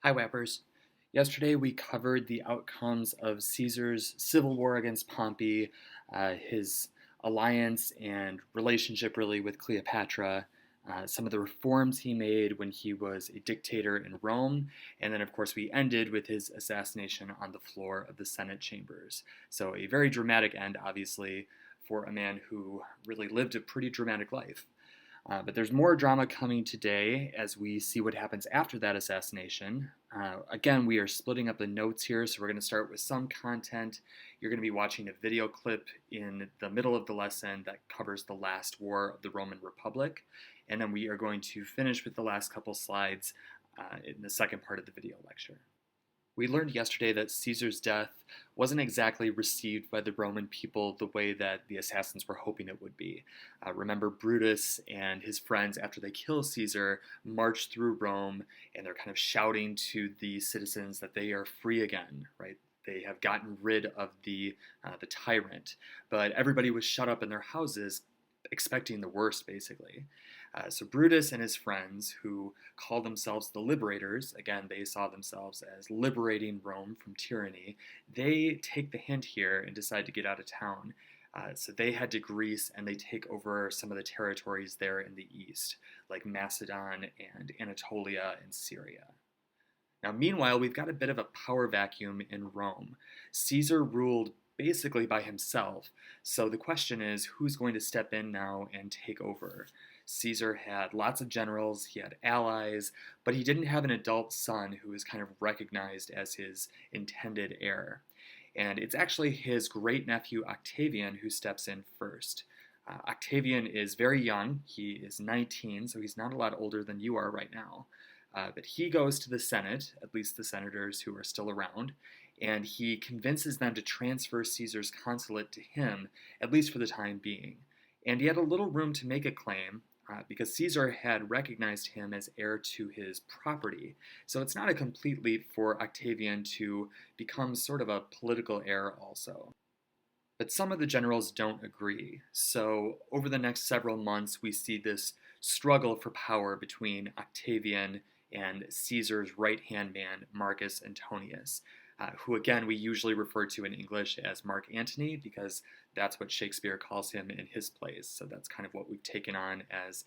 Hi, Wappers. Yesterday we covered the outcomes of Caesar's civil war against Pompey, his alliance and relationship really with Cleopatra, some of the reforms he made when he was a dictator in Rome, and then, of course, we ended with his assassination on the floor of the Senate chambers. So, a very dramatic end, obviously, for a man who really lived a pretty dramatic life. But there's more drama coming today as we see what happens after that assassination. Again, we are splitting up the notes here, so we're going to start with some content. You're going to be watching a video clip in the middle of the lesson that covers the last war of the Roman Republic, and then we are going to finish with the last couple slides in the second part of the video lecture. We learned yesterday that Caesar's death wasn't exactly received by the Roman people the way that the assassins were hoping it would be. Remember, Brutus and his friends, after they kill Caesar, march through Rome and they're kind of shouting to the citizens that they are free again, right? They have gotten rid of the tyrant, but everybody was shut up in their houses expecting the worst, basically. So Brutus and his friends, who called themselves the liberators, again, they saw themselves as liberating Rome from tyranny, they take the hint here and decide to get out of town. So they head to Greece and they take over some of the territories there in the east, like Macedon and Anatolia and Syria. Now, meanwhile, we've got a bit of a power vacuum in Rome. Caesar ruled basically by himself, so the question is, who's going to step in now and take over? Caesar had lots of generals, he had allies, but he didn't have an adult son who was kind of recognized as his intended heir. And it's actually his great nephew Octavian who steps in first. Octavian is very young, he is 19, so he's not a lot older than you are right now. But he goes to the Senate, at least the senators who are still around, and he convinces them to transfer Caesar's consulate to him, at least for the time being. And he had a little room to make a claim, because Caesar had recognized him as heir to his property. So it's not a complete leap for Octavian to become sort of a political heir also. But some of the generals don't agree. So over the next several months, we see this struggle for power between Octavian and Caesar's right-hand man, Marcus Antonius, who again we usually refer to in English as Mark Antony because that's what Shakespeare calls him in his plays. So that's kind of what we've taken on as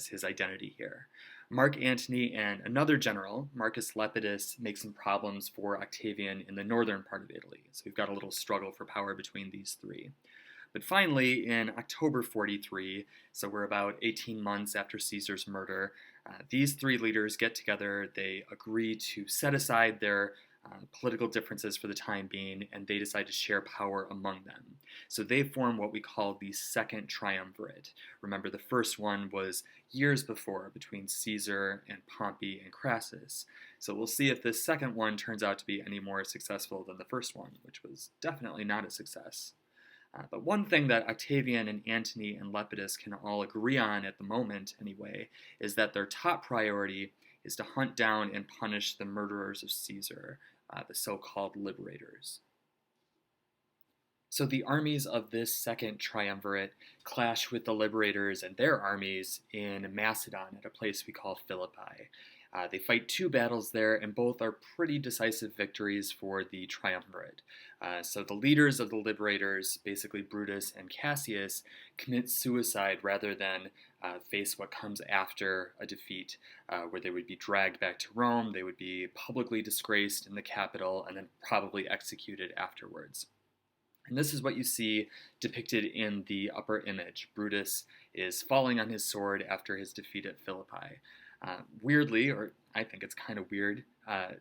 his identity here. Mark Antony and another general, Marcus Lepidus, make some problems for Octavian in the northern part of Italy. So we've got a little struggle for power between these three. But finally, in October 43, so we're about 18 months after Caesar's murder, these three leaders get together, they agree to set aside their political differences for the time being, and they decide to share power among them. So they form what we call the Second Triumvirate. Remember, the first one was years before between Caesar and Pompey and Crassus. So we'll see if this second one turns out to be any more successful than the first one, which was definitely not a success. But one thing that Octavian and Antony and Lepidus can all agree on at the moment, anyway, is that their top priority is to hunt down and punish the murderers of Caesar, the so-called liberators. So the armies of this Second Triumvirate clash with the liberators and their armies in Macedon at a place we call Philippi. They fight two battles there, and both are pretty decisive victories for the Triumvirate. So the leaders of the liberators, basically Brutus and Cassius, commit suicide rather than face what comes after a defeat, where they would be dragged back to Rome, they would be publicly disgraced in the capital, and then probably executed afterwards. And this is what you see depicted in the upper image. Brutus is falling on his sword after his defeat at Philippi. Weirdly, or I think it's kind of weird,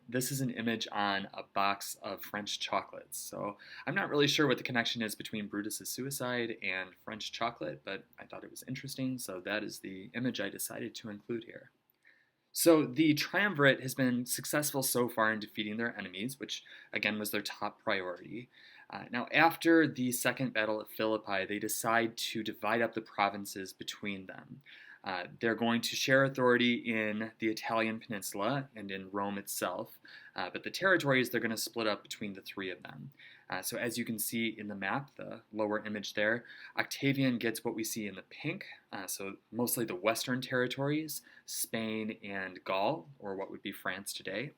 this is an image on a box of French chocolates. So I'm not really sure what the connection is between Brutus's suicide and French chocolate, but I thought it was interesting, so that is the image I decided to include here. So the Triumvirate has been successful so far in defeating their enemies, which again was their top priority. Now, after the Second Battle of Philippi, they decide to divide up the provinces between them. They're going to share authority in the Italian peninsula and in Rome itself, but the territories they're going to split up between the three of them. So as you can see in the map, the lower image there, Octavian gets what we see in the pink, so mostly the western territories, Spain and Gaul, or what would be France today.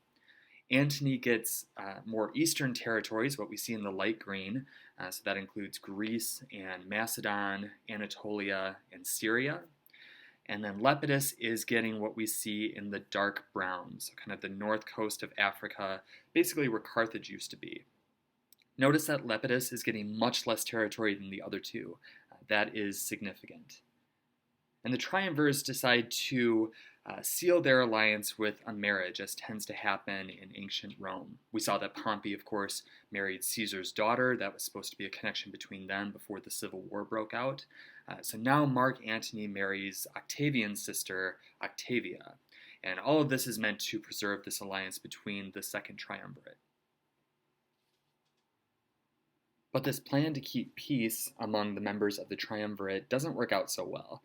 Antony gets more eastern territories, what we see in the light green, so that includes Greece and Macedon, Anatolia, and Syria. And then Lepidus is getting what we see in the dark brown, so kind of the north coast of Africa, basically where Carthage used to be. Notice that Lepidus is getting much less territory than the other two. That is significant. And the triumvirs decide to seal their alliance with a marriage, as tends to happen in ancient Rome. We saw that Pompey, of course, married Caesar's daughter. That was supposed to be a connection between them before the Civil War broke out. So now Mark Antony marries Octavian's sister, Octavia. And all of this is meant to preserve this alliance between the Second Triumvirate. But this plan to keep peace among the members of the triumvirate doesn't work out so well.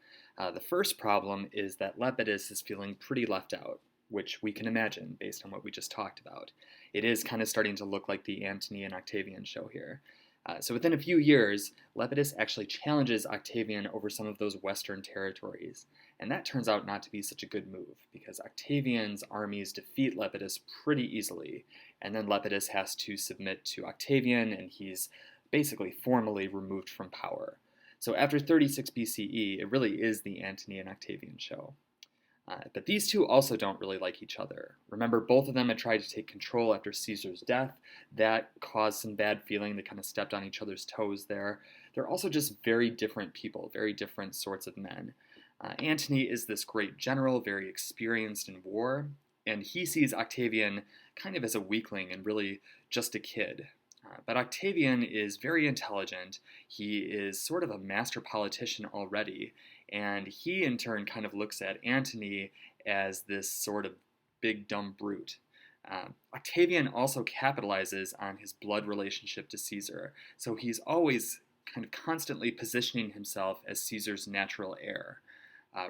The first problem is that Lepidus is feeling pretty left out, which we can imagine based on what we just talked about. It is kind of starting to look like the Antony and Octavian show here. So within a few years, Lepidus actually challenges Octavian over some of those western territories. And that turns out not to be such a good move, because Octavian's armies defeat Lepidus pretty easily, and then Lepidus has to submit to Octavian, and he's basically formally removed from power. So after 36 BCE, it really is the Antony and Octavian show. But these two also don't really like each other. Remember, both of them had tried to take control after Caesar's death. That caused some bad feeling. They kind of stepped on each other's toes there. They're also just very different people, very different sorts of men. Antony is this great general, very experienced in war, and he sees Octavian kind of as a weakling and really just a kid. But Octavian is very intelligent. He is sort of a master politician already, and he in turn kind of looks at Antony as this sort of big dumb brute. Octavian also capitalizes on his blood relationship to Caesar, so he's always kind of constantly positioning himself as Caesar's natural heir.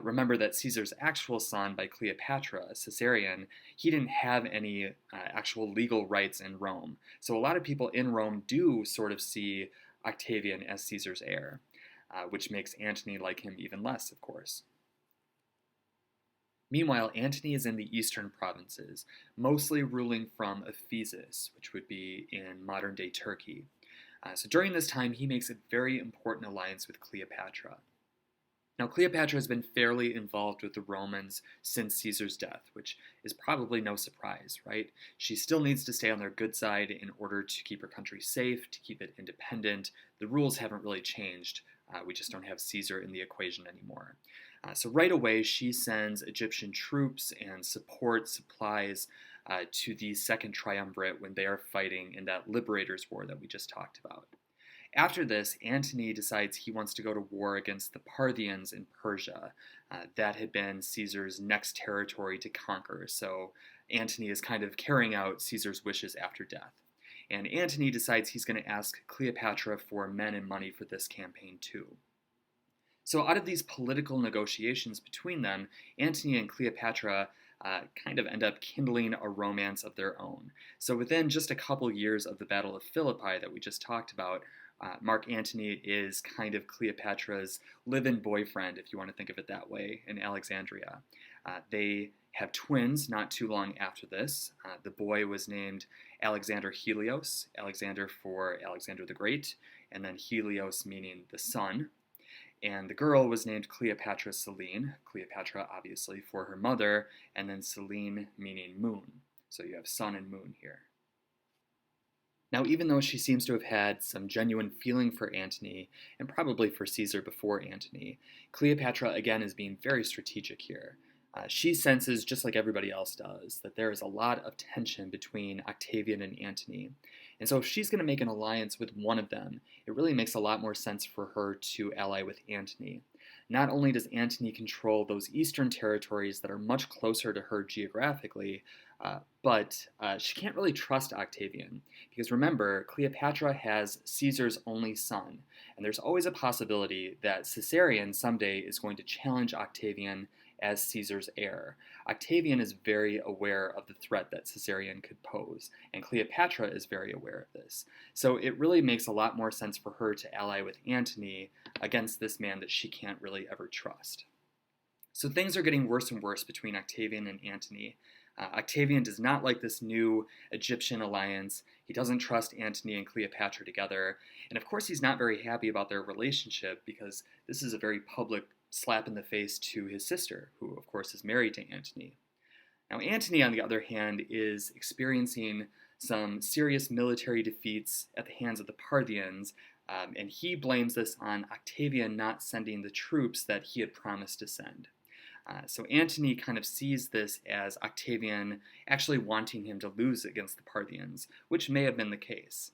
Remember that Caesar's actual son by Cleopatra, Caesarion, he didn't have any actual legal rights in Rome. So a lot of people in Rome do sort of see Octavian as Caesar's heir, which makes Antony like him even less, of course. Meanwhile, Antony is in the eastern provinces, mostly ruling from Ephesus, which would be in modern-day Turkey. So during this time, he makes a very important alliance with Cleopatra. Now, Cleopatra has been fairly involved with the Romans since Caesar's death, which is probably no surprise, right? She still needs to stay on their good side in order to keep her country safe, to keep it independent. The rules haven't really changed. We just don't have Caesar in the equation anymore. So right away, she sends Egyptian troops and supplies to the Second Triumvirate when they are fighting in that Liberators' War that we just talked about. After this, Antony decides he wants to go to war against the Parthians in Persia. That had been Caesar's next territory to conquer, so Antony is kind of carrying out Caesar's wishes after death. And Antony decides he's going to ask Cleopatra for men and money for this campaign too. So out of these political negotiations between them, Antony and Cleopatra kind of end up kindling a romance of their own. So within just a couple years of the Battle of Philippi that we just talked about, Mark Antony is kind of Cleopatra's live-in boyfriend, if you want to think of it that way, in Alexandria. They have twins not too long after this. The boy was named Alexander Helios, Alexander for Alexander the Great, and then Helios meaning the sun. And the girl was named Cleopatra Selene, Cleopatra obviously for her mother, and then Selene meaning moon. So you have sun and moon here. Now, even though she seems to have had some genuine feeling for Antony, and probably for Caesar before Antony, Cleopatra again is being very strategic here. She senses, just like everybody else does, that there is a lot of tension between Octavian and Antony. And so if she's going to make an alliance with one of them, it really makes a lot more sense for her to ally with Antony. not only does Antony control those eastern territories that are much closer to her geographically, but she can't really trust Octavian. Because remember, Cleopatra has Caesar's only son, and there's always a possibility that Caesarion someday is going to challenge Octavian as Caesar's heir. Octavian is very aware of the threat that Caesarion could pose, and Cleopatra is very aware of this. So it really makes a lot more sense for her to ally with Antony against this man that she can't really ever trust. So things are getting worse and worse between Octavian and Antony. Octavian does not like this new Egyptian alliance. He doesn't trust Antony and Cleopatra together. And of course, he's not very happy about their relationship because this is a very public slap in the face to his sister, who, of course, is married to Antony. Now, Antony, on the other hand, is experiencing some serious military defeats at the hands of the Parthians, and he blames this on Octavian not sending the troops that he had promised to send. So Antony kind of sees this as Octavian actually wanting him to lose against the Parthians, which may have been the case.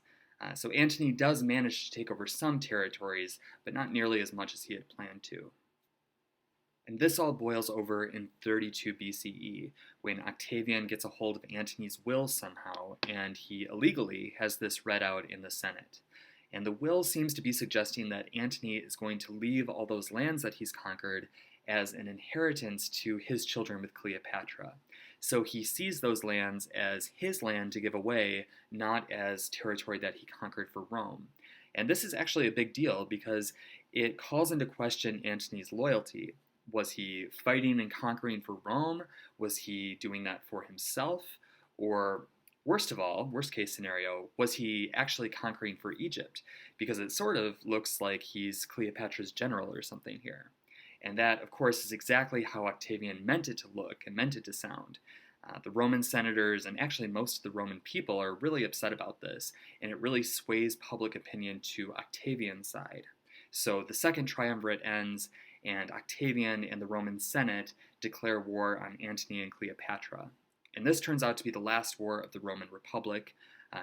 So Antony does manage to take over some territories, but not nearly as much as he had planned to. And this all boils over in 32 BCE, when Octavian gets a hold of Antony's will somehow, and he illegally has this read out in the Senate. And the will seems to be suggesting that Antony is going to leave all those lands that he's conquered as an inheritance to his children with Cleopatra. So he sees those lands as his land to give away, not as territory that he conquered for Rome. And this is actually a big deal because it calls into question Antony's loyalty. Was he fighting and conquering for Rome? Was he doing that for himself? Or worst of all, worst case scenario, was he actually conquering for Egypt? Because it sort of looks like he's Cleopatra's general or something here. And that, of course, is exactly how Octavian meant it to look and meant it to sound. The Roman senators and actually most of the Roman people are really upset about this, and it really sways public opinion to Octavian's side. So the Second Triumvirate ends, and Octavian and the Roman Senate declare war on Antony and Cleopatra. And this turns out to be the last war of the Roman Republic.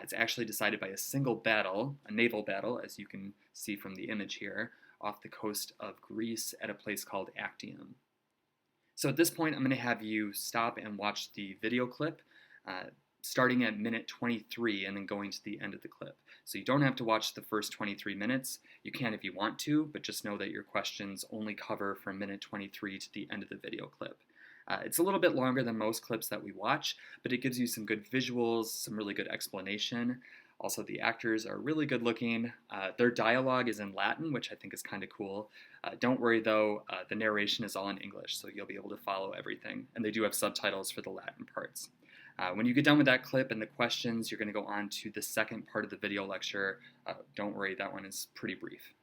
It's actually decided by a single battle, a naval battle, as you can see from the image here, off the coast of Greece at a place called Actium. So at this point, I'm going to have you stop and watch the video clip, starting at minute 23 and then going to the end of the clip. So you don't have to watch the first 23 minutes. You can if you want to, but just know that your questions only cover from minute 23 to the end of the video clip. It's a little bit longer than most clips that we watch, but it gives you some good visuals, some really good explanation. Also, the actors are really good looking. Their dialogue is in Latin, which I think is kind of cool. Don't worry though, the narration is all in English, so you'll be able to follow everything. And they do have subtitles for the Latin parts. When you get done with that clip and the questions, you're going to go on to the second part of the video lecture. Don't worry, that one is pretty brief.